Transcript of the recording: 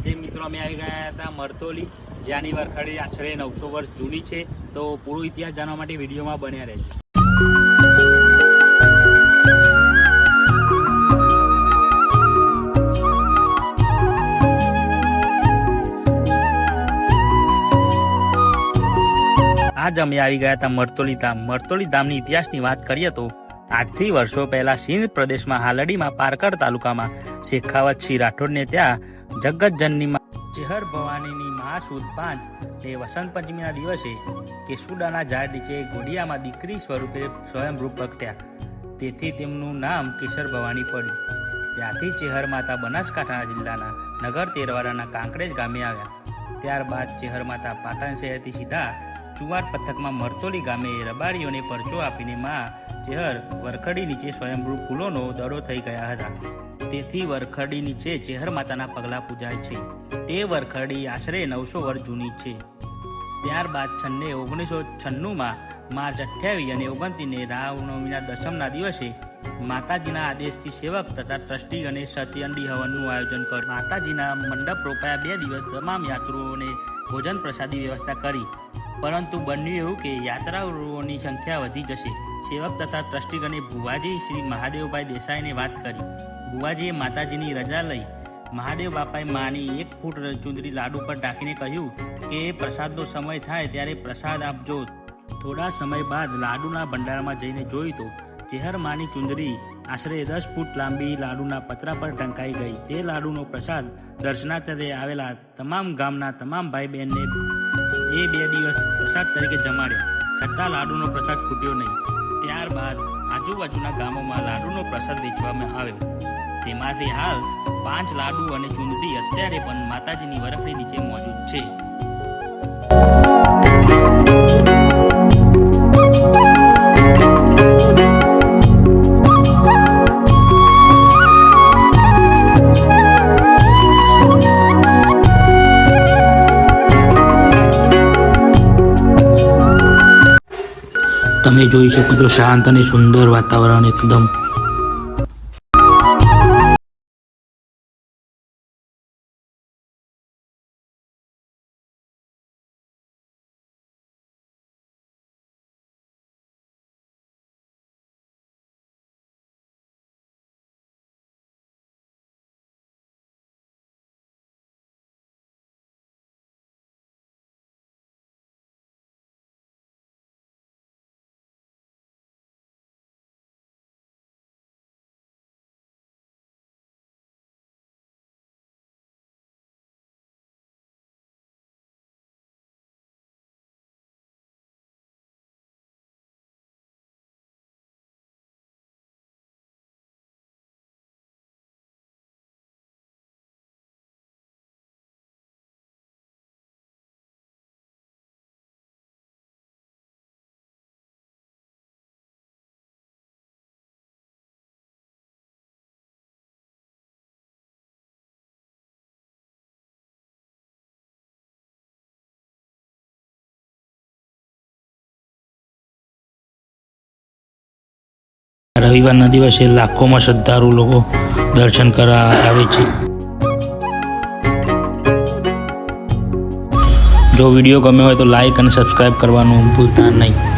આજે મિત્રો અમે આવી ગયા હતા મરતોલી, જ્યાંની વરખડી આશરે 900 વર્ષ જૂની છે। તો પૂરો ઇતિહાસ જાણવા માટે વિડીયોમાં બન્યા રહેજો। આજ અમે આવી ગયા હતા મરતોલી ધામ। મરતોલી ધામની ઇતિહાસની વાત કરીએ તો આજથી વર્ષો પહેલા સિંધ પ્રદેશમાં હાલડીમાં પારકર તાલુકામાં શેખાવત સિંહ રાઠોડને ત્યાં જગતજનની ચેહર ભવાનીની મહાસુદ 5 એ વસંત પંચમીના દિવસે કેસુડાના ઝાડ નીચે ઘોડિયામાં દીકરી સ્વરૂપે સ્વયંભૂ પ્રગટ્યા, તેથી તેમનું નામ કેસર ભવાની પડ્યું। ત્યાંથી ચેહર માતા બનાસકાંઠા જિલ્લાના નગર તેરવાડાના કાંકરેજ ગામે આવ્યા। ત્યારબાદ ચેહર માતા પાટણ શહેરથી સીધા ચુવાર પથકમાં મરતોલી ગામે રબારીઓને પરચો આપીને માં ચેહર વરખડી નીચે સ્વયંભૂ ફૂલોનો દડો થઈ ગયા હતા, તેથી વરખડી નીચે ચેહર માતાના પગલા પૂજાય છે। તે વરખડી આશરે 900 વર્ષ જૂની છે। ત્યારબાદ છન્ને 1996માં માર્ચ 28 અને 29 રામનવમીના દશમના દિવસે માતાજીના આદેશથી સેવક તથા ટ્રસ્ટી અને સત્યંડી હવનનું આયોજન કર્યું। માતાજીના મંડપ રોપાયા 2 દિવસ તમામ યાત્રુઓને ભોજન પ્રસાદી વ્યવસ્થા કરી, પરંતુ બન્યું એવું કે યાત્રાળુઓની સંખ્યા વધી જશે। સેવક તથા ટ્રસ્ટીગણે ભુવાજી શ્રી મહાદેવભાઈ દેસાઈને વાત કરી। ભુવાજીએ માતાજીની રજા લઈ મહાદેવ બાપાએ માની 1 ફૂટ ચુંદડી લાડુ પર ઢાંકીને કહ્યું કે પ્રસાદનો સમય થાય ત્યારે પ્રસાદ આપજો। થોડા સમય બાદ લાડુના ભંડારમાં જઈને જોયું તો ચેહર માની ચુંદડી આશરે 10 ફૂટ લાંબી લાડુના પતરા પર ઢંકાઈ ગઈ। તે લાડુનો પ્રસાદ દર્શનાર્થે આવેલા તમામ ગામના તમામ ભાઈ બહેનને એ 2 દિવસ પ્રસાદ તરીકે જમાડ્યા, છતાં લાડુનો પ્રસાદ ખૂટ્યો નહીં। ત્યારબાદ આજુબાજુના ગામોમાં લાડુનો પ્રસાદ વેચવામાં આવ્યો, તેમાંથી હાલ 5 લાડુ અને ચુંદડી અત્યારે પણ માતાજીની વરખડી નીચે મોજૂદ છે। તમે જોઈ શકો છો શાંત અને સુંદર વાતાવરણ એકદમ। રવિવારના દિવસે લાખોમાં શ્રદ્ધાળુ લોકો દર્શન કરવા આવે છે। જો વિડીયો ગમ્યો હોય તો લાઈક અને સબસ્ક્રાઈબ કરવાનું ભૂલતા નહીં।